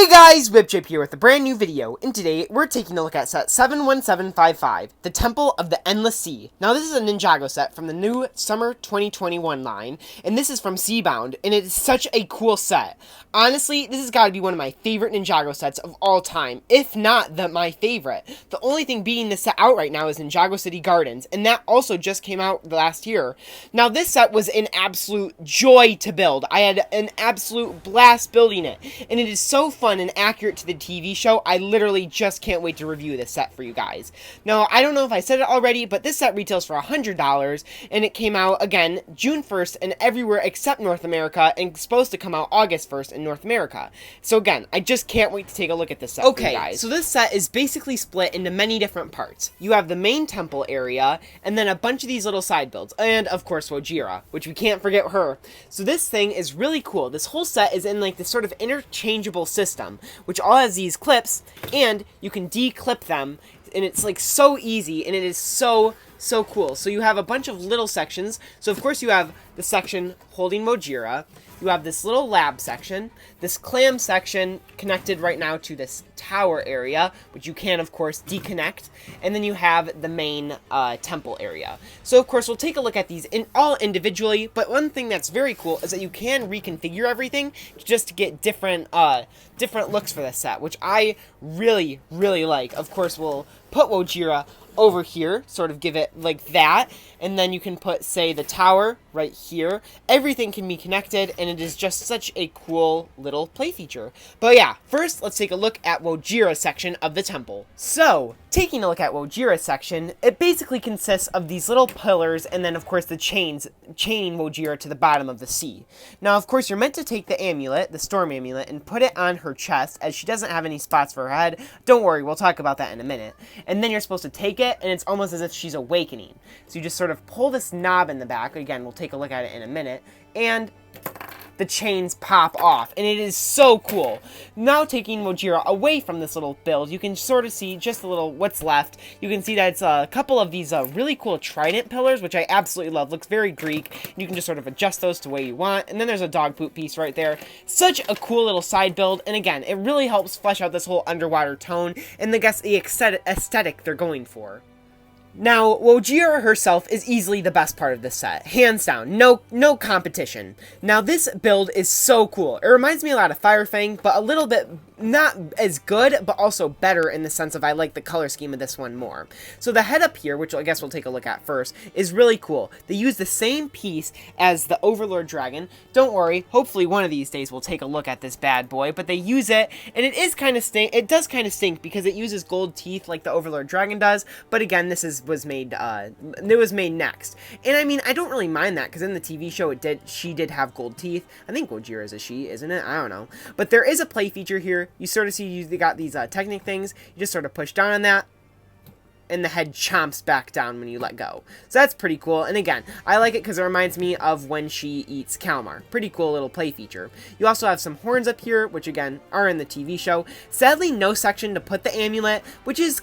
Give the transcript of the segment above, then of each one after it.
Hey guys, WhipChip here with a brand new video, and today we're taking a look at set 71755, the Temple of the Endless Sea. Now this is a Ninjago set from the new Summer 2021 line, and this is from Seabound, and it is such a cool set. Honestly, this has got to be one of my favorite Ninjago sets of all time, if not my favorite. The only thing beating this set out right now is Ninjago City Gardens, and that also just came out last year. Now this set was an absolute joy to build. I had an absolute blast building it, and it is so fun and accurate to the TV show. I literally just can't wait to review this set for you guys. Now, I don't know if I said it already, but this set retails for $100, and it came out, again, June 1st and everywhere except North America, and it's supposed to come out August 1st in North America. So again, I just can't wait to take a look at this set for you guys. So this set is basically split into many different parts. You have the main temple area, and then a bunch of these little side builds, and of course Wojira, which we can't forget her. So this thing is really cool. This whole set is in like this sort of interchangeable system, which all has these clips, and you can declip them, and it's like so easy, and it is so cool. So you have a bunch of little sections. So of course you have the section holding Wojira. You have this little lab section, this clam section connected right now to this tower area, which you can, of course, deconnect, and then you have the main temple area. So, of course, we'll take a look at these all individually, but one thing that's very cool is that you can reconfigure everything just to get different looks for this set, which I really like. Of course, we'll put Wojira over here, sort of give it like that, and then you can put, say, the tower right here. Everything can be connected, and it is just such a cool little play feature. But yeah, first let's take a look at Wojira section of the temple. So, taking a look at Wojira section, it basically consists of these little pillars, and then of course the chaining Wojira to the bottom of the sea. Now, of course, you're meant to take the amulet, the storm amulet, and put it on her chest, as she doesn't have any spots for her head. Don't worry, we'll talk about that in a minute. And then you're supposed to take it, and it's almost as if she's awakening. So you just sort of pull this knob in the back. Again, we'll take a look at it in a minute. And the chains pop off, and it is so cool. Now taking Wojira away from this little build, you can sort of see just a little what's left. You can see that it's a couple of these really cool trident pillars, which I absolutely love. Looks very Greek. You can just sort of adjust those to the way you want, and then there's a dog poop piece right there. Such a cool little side build, and again, it really helps flesh out this whole underwater tone and the aesthetic they're going for. Now, Wojira herself is easily the best part of this set. Hands down. No competition. Now, this build is so cool. It reminds me a lot of Firefang, but a little bit not as good, but also better in the sense of I like the color scheme of this one more. So the head up here, which I guess we'll take a look at first, is really cool. They use the same piece as the Overlord Dragon. Don't worry, hopefully one of these days we'll take a look at this bad boy, but they use it, and it does kind of stink because it uses gold teeth like the Overlord Dragon does, but again, this was made next. And I mean, I don't really mind that, because in the TV show she did have gold teeth. I think Wojira is a she, isn't it? I don't know. But there is a play feature here. You sort of see you got these Technic things. You just sort of push down on that, and the head chomps back down when you let go. So that's pretty cool. And again, I like it because it reminds me of when she eats Kalmar. Pretty cool little play feature. You also have some horns up here, which again are in the TV show. Sadly, no section to put the amulet, which does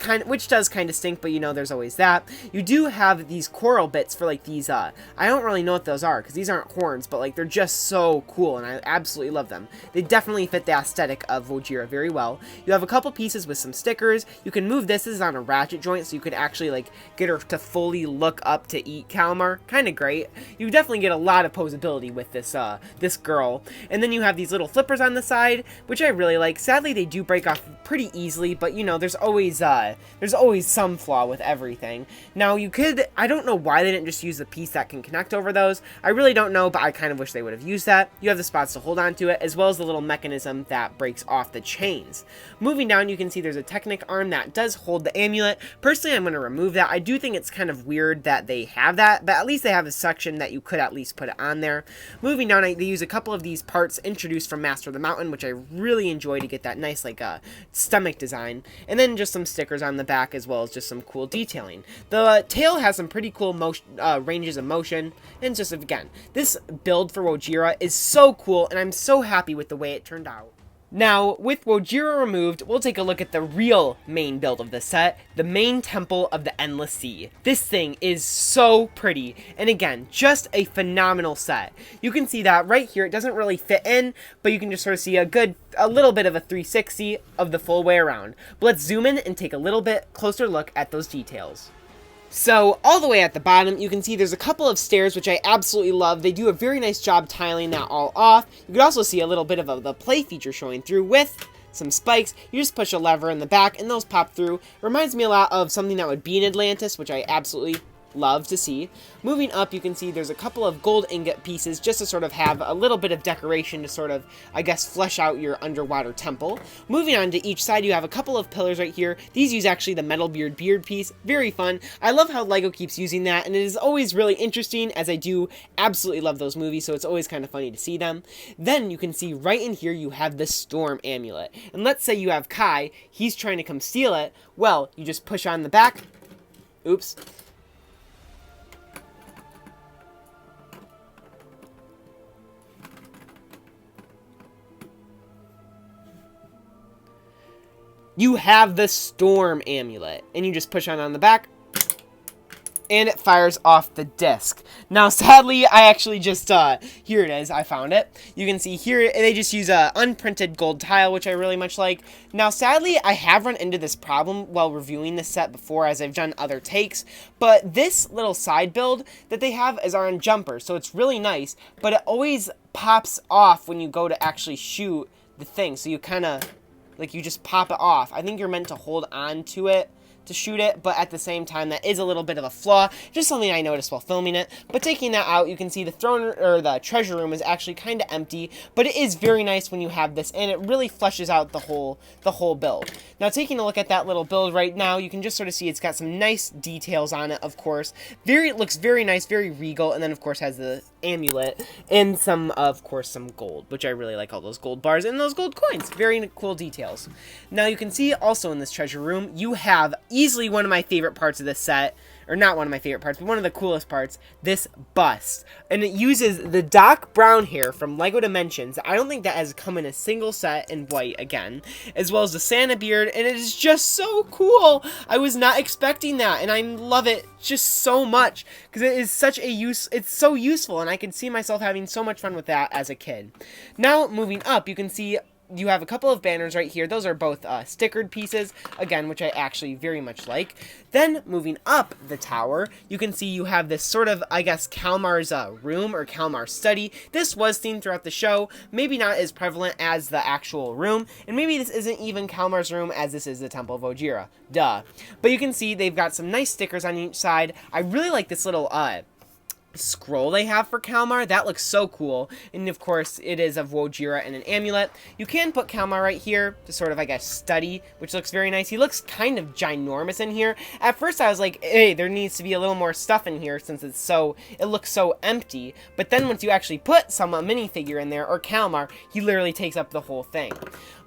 kind of stink, but you know, there's always that. You do have these coral bits for like these. I don't really know what those are because these aren't horns, but like they're just so cool, and I absolutely love them. They definitely fit the aesthetic of Wojira very well. You have a couple pieces with some stickers. You can move this. This is on a ratchet joint, so you could actually like get her to fully look up to eat Kalmar. Kind of great. You definitely get a lot of posability with this this girl. And then you have these little flippers on the side, which I really like. Sadly, they do break off pretty easily, but you know, there's always some flaw with everything. Now I don't know why they didn't just use the piece that can connect over those. I really don't know, but I kind of wish they would have used that. You have the spots to hold on to it, as well as the little mechanism that breaks off the chains. Moving down, you can see there's a Technic arm that does hold the amulet. Personally, I'm going to remove that. I do think it's kind of weird that they have that, but at least they have a section that you could at least put it on there. Moving down, they use a couple of these parts introduced from Master of the Mountain, which I really enjoy to get that nice like stomach design, and then just some stickers on the back, as well as just some cool detailing. The tail has some pretty cool ranges of motion, and just again, this build for Wojira is so cool, and I'm so happy with the way it turned out. Now, with Wojira removed, we'll take a look at the real main build of the set, the main Temple of the Endless Sea. This thing is so pretty, and again, just a phenomenal set. You can see that right here, it doesn't really fit in, but you can just sort of see a little bit of a 360 of the full way around. But let's zoom in and take a little bit closer look at those details. So, all the way at the bottom, you can see there's a couple of stairs, which I absolutely love. They do a very nice job tiling that all off. You can also see a little bit of the play feature showing through with some spikes. You just push a lever in the back, and those pop through. Reminds me a lot of something that would be in Atlantis, which I absolutely love to see. Moving up, you can see there's a couple of gold ingot pieces just to sort of have a little bit of decoration to sort of, I guess, flesh out your underwater temple. Moving on to each side, you have a couple of pillars right here. These use actually the metal beard piece. Very fun. I love how LEGO keeps using that, and it is always really interesting, as I do absolutely love those movies, so it's always kind of funny to see them. Then you can see right in here you have the Storm Amulet. And let's say you have Kai, he's trying to come steal it. Well, you just push on the back. Oops. You have the Storm Amulet, and you just push on the back, and it fires off the disc. Now, sadly, I actually just, here it is, I found it. You can see here, they just use a unprinted gold tile, which I really much like. Now, sadly, I have run into this problem while reviewing this set before, as I've done other takes, but this little side build that they have is on jumper, so it's really nice, but it always pops off when you go to actually shoot the thing, so you kind of, like, you just pop it off. I think you're meant to hold on to it to shoot it, but at the same time, that is a little bit of a flaw. Just something I noticed while filming it. But taking that out, you can see the throne, or the treasure room, is actually kind of empty, but it is very nice when you have this, and it really fleshes out the whole build. Now, taking a look at that little build right now, you can just sort of see it's got some nice details on it, of course. It looks very nice, very regal, and then, of course, has the amulet, and some gold, which I really like, all those gold bars and those gold coins. Very cool details. Now, you can see also in this treasure room, you have easily one of my favorite parts of this set, or not one of my favorite parts, but one of the coolest parts, this bust. And it uses the Doc Brown hair from LEGO Dimensions. I don't think that has come in a single set in white again, as well as the Santa beard, and it is just so cool. I was not expecting that, and I love it just so much, because it is such a it's so useful, and I can see myself having so much fun with that as a kid. Now, moving up, you can see you have a couple of banners right here. Those are both stickered pieces, again, which I actually very much like. Then, moving up the tower, you can see you have this sort of, I guess, Kalmar's room, or Kalmar's study. This was themed throughout the show, maybe not as prevalent as the actual room, and maybe this isn't even Kalmar's room, as this is the Temple of Vojira. Duh. But you can see they've got some nice stickers on each side. I really like this little, scroll they have for Kalmar. That looks so cool, and of course it is of Wojira and an amulet. You can put Kalmar right here to sort of, I guess, study, which looks very nice. He looks kind of ginormous in here. At first I was like, hey, there needs to be a little more stuff in here since it looks so empty, but then once you actually put some minifigure in there, or Kalmar, he literally takes up the whole thing.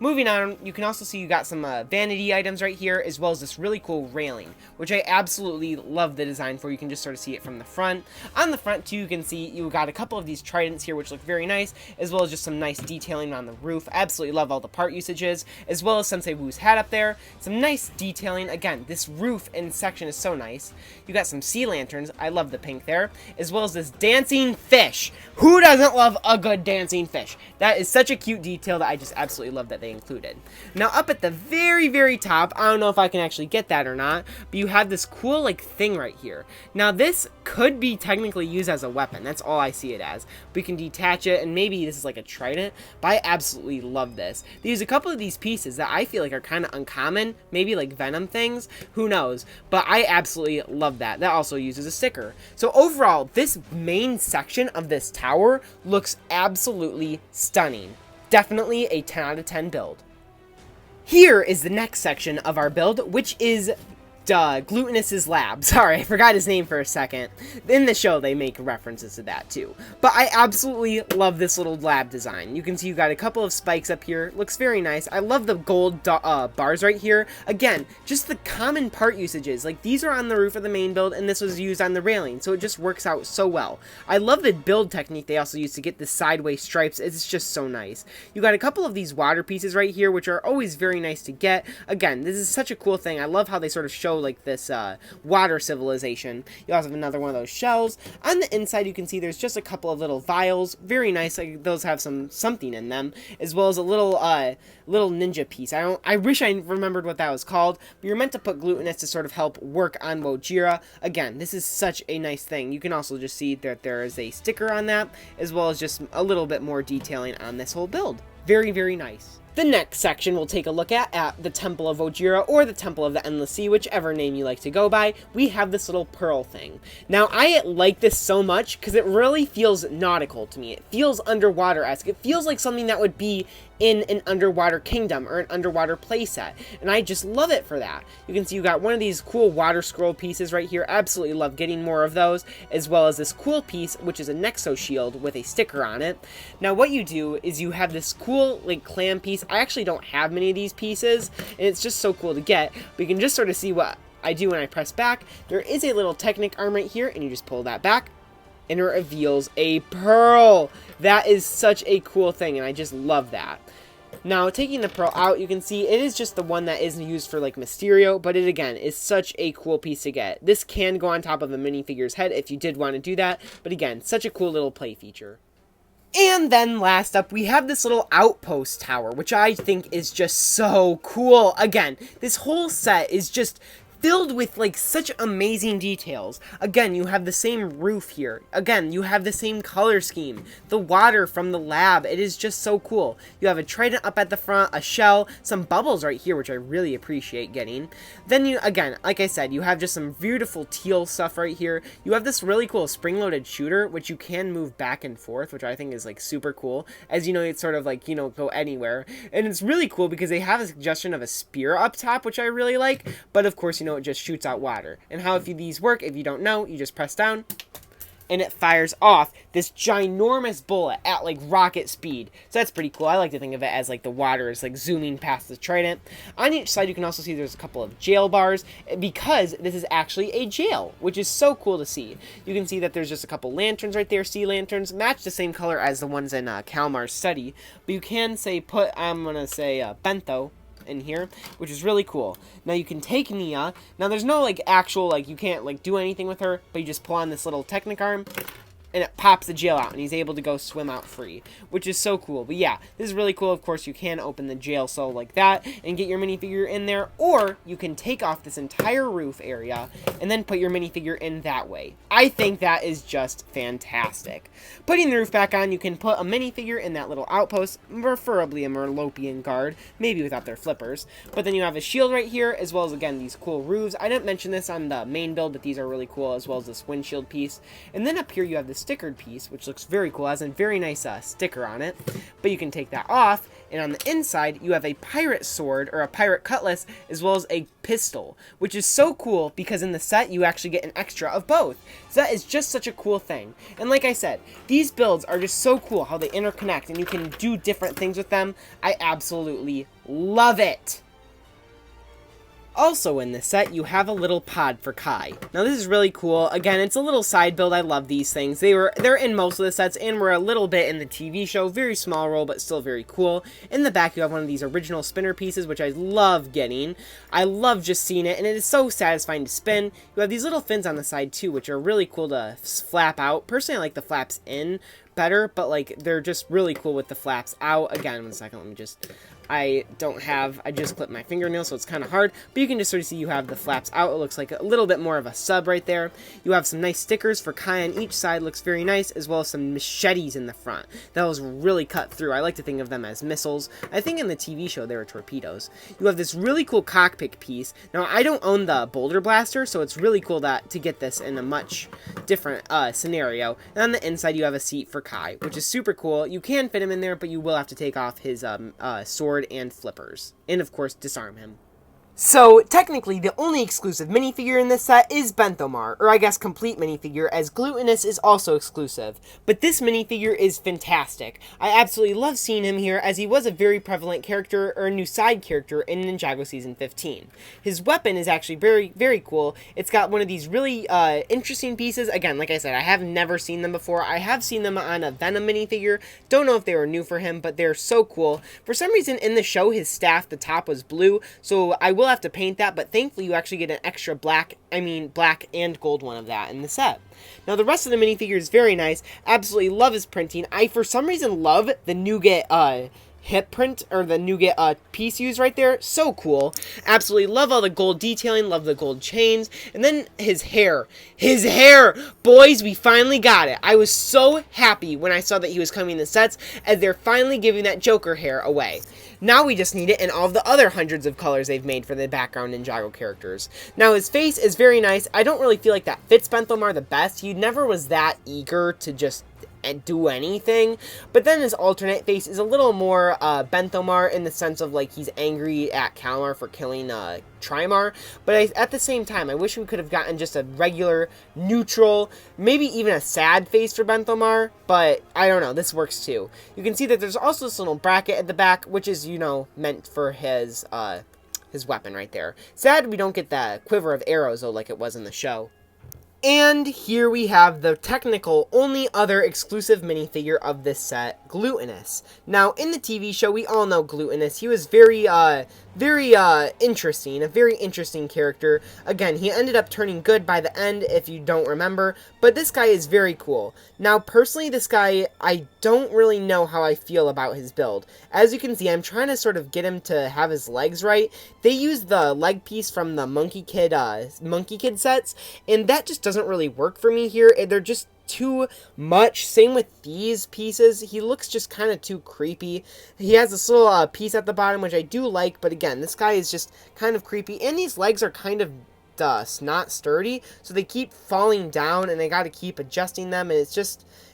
Moving on, you can also see you got some vanity items right here, as well as this really cool railing, which I absolutely love the design for. You can just sort of see it from the front. On the front too, you can see you got a couple of these tridents here, which look very nice, as well as just some nice detailing on the roof. Absolutely love all the part usages, as well as Sensei Wu's hat up there. Some nice detailing. Again, this roof and section is so nice. You got some sea lanterns. I love the pink there, as well as this dancing fish. Who doesn't love a good dancing fish? That is such a cute detail that I just absolutely love that they included. Now, up at the very, very top, I don't know if I can actually get that or not, but you have this cool, like, thing right here. Now, this could be technically used as a weapon. That's all I see it as. We can detach it, and maybe this is like a trident, but I absolutely love this. They use a couple of these pieces that I feel like are kind of uncommon, maybe like Venom things, who knows, but I absolutely love that. That also uses a sticker. So overall, this main section of this tower looks absolutely stunning. Definitely a 10 out of 10 build. Here is the next section of our build, which is Glutinous' lab. Sorry, I forgot his name for a second. In the show, they make references to that too. But I absolutely love this little lab design. You can see you got a couple of spikes up here. Looks very nice. I love the gold bars right here. Again, just the common part usages. Like, these are on the roof of the main build, and this was used on the railing, so it just works out so well. I love the build technique they also use to get the sideways stripes. It's just so nice. You got a couple of these water pieces right here, which are always very nice to get. Again, this is such a cool thing. I love how they sort of show like this water civilization. You also have another one of those shells. On the inside, you can see there's just a couple of little vials. Very nice. Like, those have something in them, as well as a little ninja piece. I wish I remembered what that was called, but you're meant to put Glutinous to sort of help work on Wojira. Again, this is such a nice thing. You can also just see that there is a sticker on that, as well as just a little bit more detailing on this whole build. Very, very nice. The next section we'll take a look at the Temple of Vojira, or the Temple of the Endless Sea, whichever name you like to go by. We have this little pearl thing. Now, I like this so much because it really feels nautical to me. It feels underwater-esque. It feels like something that would be in an underwater kingdom or an underwater playset, and I just love it for that. You can see you got one of these cool water scroll pieces right here. Absolutely love getting more of those, as well as this cool piece, which is a Nexo shield with a sticker on it. Now, what you do is you have this cool like clam piece. I actually don't have many of these pieces, and it's just so cool to get, but you can just sort of see what I do when I press back. There is a little Technic arm right here, and you just pull that back, and it reveals a pearl. That is such a cool thing, and I just love that. Now, taking the pearl out, you can see it is just the one that isn't used for, like, Mysterio, but it, again, is such a cool piece to get. This can go on top of a minifigure's head if you did want to do that, but again, such a cool little play feature. And then last up, we have this little outpost tower, which I think is just so cool. Again, this whole set is just filled with like such amazing details. Again, you have the same roof here. Again, you have the same color scheme. The water from the lab, it is just so cool. You have a trident up at the front, a shell, some bubbles right here, which I really appreciate getting. Then you, again, like I said, you have just some beautiful teal stuff right here. You have this really cool spring-loaded shooter, which you can move back and forth, which I think is like super cool. As you know, it's sort of like, you know, go anywhere. And it's really cool because they have a suggestion of a spear up top, which I really like. But of course, you know, it just shoots out water. And how these work, if you don't know, you just press down and it fires off this ginormous bullet at like rocket speed. So that's pretty cool. I like to think of it as like the water is like zooming past the trident. On each side you can also see there's a couple of jail bars, because this is actually a jail, which is so cool to see. You can see that there's just a couple lanterns right there, sea lanterns, match the same color as the ones in Kalmar's study, but you can say I'm gonna say Bentho in here, which is really cool. Now you can take Nia. Now there's no like actual, like, you can't like do anything with her, but you just pull on this little Technic arm and it pops the jail out, and he's able to go swim out free, which is so cool. But yeah, this is really cool. Of course, you can open the jail cell like that and get your minifigure in there, or you can take off this entire roof area and then put your minifigure in that way. I think that is just fantastic. Putting the roof back on, you can put a minifigure in that little outpost, preferably a Mellian Guard, maybe without their flippers. But then you have a shield right here, as well as, again, these cool roofs. I didn't mention this on the main build, but these are really cool, as well as this windshield piece. And then up here you have this stickered piece, which looks very cool. It has a very nice sticker on it, but you can take that off, and on the inside you have a pirate sword, or a pirate cutlass, as well as a pistol, which is so cool because in the set you actually get an extra of both. So that is just such a cool thing. And like I said, these builds are just so cool how they interconnect and you can do different things with them. I absolutely love it. Also in this set, you have a little pod for Kai. Now this is really cool. Again, it's a little side build. I love these things. They're in most of the sets and were a little bit in the TV show. Very small role, but still very cool. In the back, you have one of these original spinner pieces, which I love getting. I love just seeing it, and it is so satisfying to spin. You have these little fins on the side too, which are really cool to flap out. Personally, I like the flaps in better, but like they're just really cool with the flaps out. Again, 1 second, let me just... I just clipped my fingernail, so it's kind of hard, but you can just sort of see you have the flaps out. It looks like a little bit more of a sub right there. You have some nice stickers for Kai on each side, looks very nice, as well as some machetes in the front. That was really cut through. I like to think of them as missiles. I think in the TV show they were torpedoes. You have this really cool cockpit piece. Now, I don't own the Boulder Blaster, so it's really cool to get this in a much different scenario. And on the inside, you have a seat for Kai, which is super cool. You can fit him in there, but you will have to take off his sword and flippers, and of course disarm him. So, technically, the only exclusive minifigure in this set is Benthomar, or I guess complete minifigure, as Glutinous is also exclusive. But this minifigure is fantastic. I absolutely love seeing him here, as he was a very prevalent character, or a new side character, in Ninjago Season 15. His weapon is actually very, very cool. It's got one of these really interesting pieces. Again, like I said, I have never seen them before. I have seen them on a Venom minifigure. Don't know if they were new for him, but they're so cool. For some reason, in the show, his staff, the top was blue, so I will have to paint that, but thankfully you actually get an extra black and gold one of that in the set. Now the rest of the minifigure is very nice. Absolutely love his printing. I for some reason love the nougat hip print, or the nougat piece used right there. So cool. Absolutely love all the gold detailing, love the gold chains, and then his hair. His hair! Boys, we finally got it. I was so happy when I saw that he was coming in the sets, as they're finally giving that Joker hair away. Now we just need it in all of the other hundreds of colors they've made for the background Ninjago characters. Now his face is very nice. I don't really feel like that fits Benthomar the best. He never was that eager to just do anything, but then his alternate face is a little more Benthomar in the sense of like he's angry at Kalmar for killing Trimar, but at the same time I wish we could have gotten just a regular neutral, maybe even a sad face for Benthomar, but I don't know, this works too. You can see that there's also this little bracket at the back, which is, you know, meant for his weapon right there. Sad we don't get that quiver of arrows though like it was in the show. And here we have the technical only other exclusive minifigure of this set, Glutinous. Now, in the TV show, we all know Glutinous. He was very interesting, a very interesting character. Again, he ended up turning good by the end, if you don't remember, but this guy is very cool. Now, personally, this guy, I don't really know how I feel about his build. As you can see, I'm trying to sort of get him to have his legs right. They used the leg piece from the Monkie Kid sets, and that just doesn't really work for me here. They're just too much. Same with these pieces. He looks just kind of too creepy. He has this little piece at the bottom, which I do like, but again, this guy is just kind of creepy, and these legs are kind of not sturdy, so they keep falling down, and I gotta keep adjusting them, and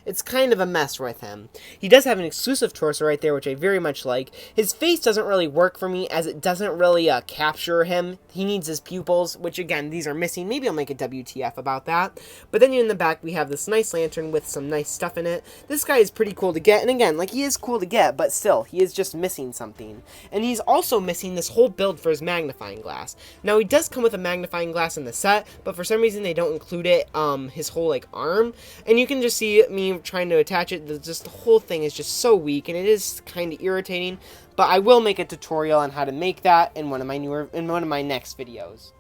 it's kind of a mess with him. He does have an exclusive torso right there, which I very much like. His face doesn't really work for me, as it doesn't really capture him. He needs his pupils, which again, these are missing. Maybe I'll make a WTF about that. But then in the back, we have this nice lantern with some nice stuff in it. This guy is pretty cool to get, and again, like, he is cool to get, but still, he is just missing something. And he's also missing this whole build for his magnifying glass. Now, he does come with a magnifying glass in the set, but for some reason, they don't include it, his whole, like, arm. And you can just see me trying to attach it. Just the whole thing is just so weak, and it is kind of irritating, but I will make a tutorial on how to make that in one of my next videos.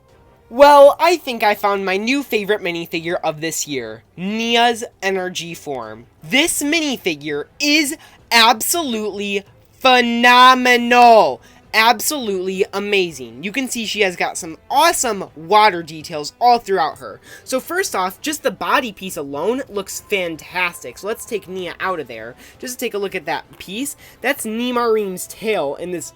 Well, I think I found my new favorite minifigure of this year, Nia's energy form. This minifigure is absolutely phenomenal. Absolutely amazing. You can see she has got some awesome water details all throughout her. So first off, just the body piece alone looks fantastic. So let's take Nia out of there. Just to take a look at that piece. That's Nimarim's tail in this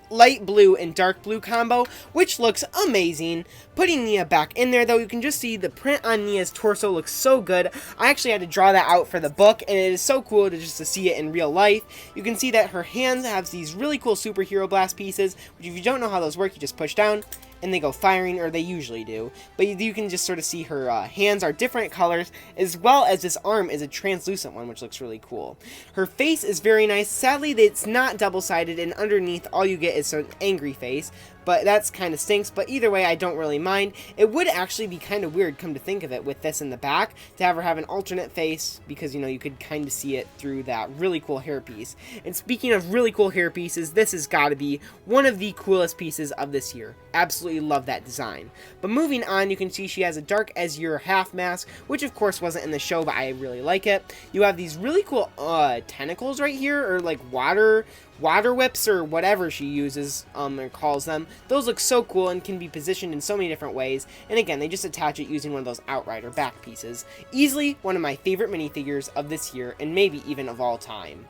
light blue and dark blue combo, which looks amazing. Putting Nia back in there, though, you can just see the print on Nia's torso looks so good. I actually had to draw that out for the book, and it is so cool to see it in real life. You can see that her hands have these really cool superhero blast pieces, which if you don't know how those work, you just push down, and they go firing, or they usually do. But you can just sort of see her hands are different colors, as well as this arm is a translucent one, which looks really cool. Her face is very nice. Sadly, it's not double-sided, and underneath all you get is an angry face, but that's kind of stinks. But either way, I don't really mind. It would actually be kind of weird, come to think of it, with this in the back, to have her have an alternate face, because, you know, you could kind of see it through that really cool hairpiece. And speaking of really cool hairpieces, this has got to be one of the coolest pieces of this year. Absolutely love that design. But moving on, you can see she has a dark azure half mask, which of course wasn't in the show, but I really like it. You have these really cool tentacles right here, or like water whips, or whatever she uses or calls them. Those look so cool and can be positioned in so many different ways, and again, they just attach it using one of those Outrider back pieces. Easily one of my favorite minifigures of this year, and maybe even of all time.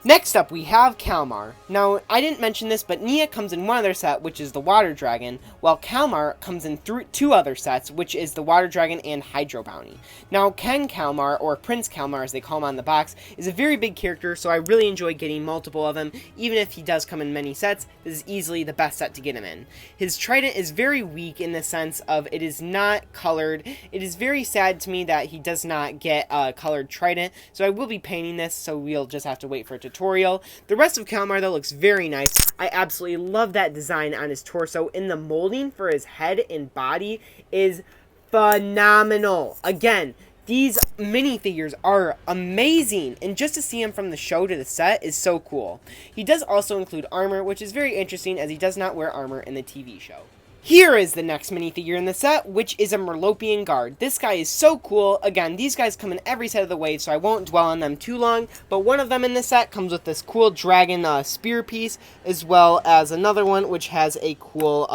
Next up, we have Kalmar. Now, I didn't mention this, but Nia comes in one other set, which is the Water Dragon, while Kalmar comes in two other sets, which is the Water Dragon and Hydro Bounty. Now, Ken Kalmar, or Prince Kalmar as they call him on the box, is a very big character, so I really enjoy getting multiple of him. Even if he does come in many sets, this is easily the best set to get him in. His trident is very weak in the sense of it is not colored. It is very sad to me that he does not get a colored trident, so I will be painting this, so we'll just have to wait for it to tutorial. The rest of Kalmar, though, looks very nice. I absolutely love that design on his torso, and the molding for his head and body is phenomenal. Again, these minifigures are amazing, and just to see him from the show to the set is so cool. He does also include armor, which is very interesting as he does not wear armor in the TV show. Here is the next minifigure in the set, which is a Mellian Guard. This guy is so cool. Again, these guys come in every set of the wave, so I won't dwell on them too long. But one of them in the set comes with this cool dragon spear piece, as well as another one which has a cool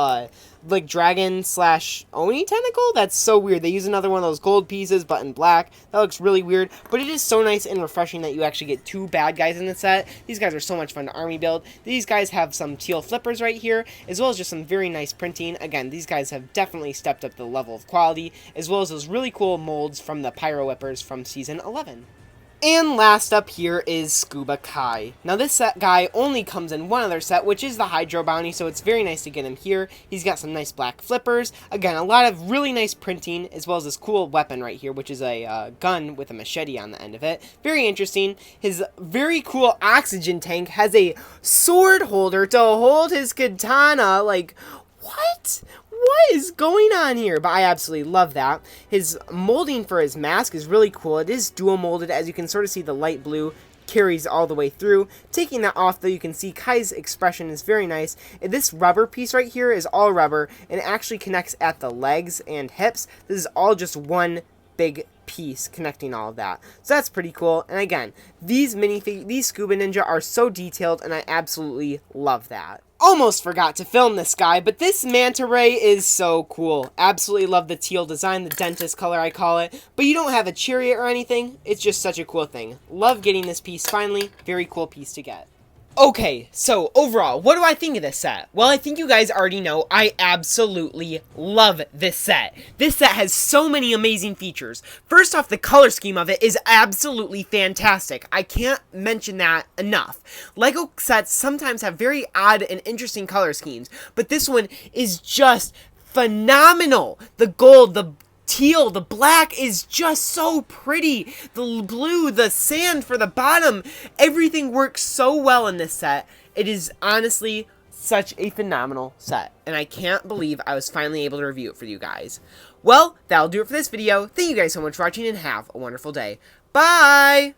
like dragon slash Oni tentacle. That's so weird. They use another one of those gold pieces, but in black. That looks really weird, but it is so nice and refreshing that you actually get two bad guys in the set. These guys are so much fun to army build. These guys have some teal flippers right here, as well as just some very nice printing. Again, these guys have definitely stepped up the level of quality, as well as those really cool molds from the Pyro Whippers from Season 11. And last up here is Scuba Kai. Now this set guy only comes in one other set, which is the Hydro Bounty, so it's very nice to get him here. He's got some nice black flippers. Again, a lot of really nice printing, as well as this cool weapon right here, which is a gun with a machete on the end of it. Very interesting. His very cool oxygen tank has a sword holder to hold his katana. Like, what? What is going on here? But I absolutely love that. His molding for his mask is really cool. It is dual molded, as you can sort of see the light blue carries all the way through. Taking that off, though, you can see Kai's expression is very nice. And this rubber piece right here is all rubber, and it actually connects at the legs and hips. This is all just one big piece connecting all of that. So that's pretty cool. And again, these Scuba Ninja are so detailed, and I absolutely love that. Almost forgot to film this guy, but this manta ray is so cool. Absolutely love the teal design, the dentist color I call it. But you don't have a chariot or anything. It's just such a cool thing. Love getting this piece finally. Very cool piece to get. Okay, so overall, what do I think of this set? Well, I think you guys already know I absolutely love this set. This set has so many amazing features. First off, the color scheme of it is absolutely fantastic. I can't mention that enough. LEGO sets sometimes have very odd and interesting color schemes, but this one is just phenomenal. The gold, the teal, the black is just so pretty. The blue, the sand for the bottom, everything works so well in this set. It is honestly such a phenomenal set, and I can't believe I was finally able to review it for you guys. Well, that'll do it for this video. Thank you guys so much for watching, and have a wonderful day. Bye!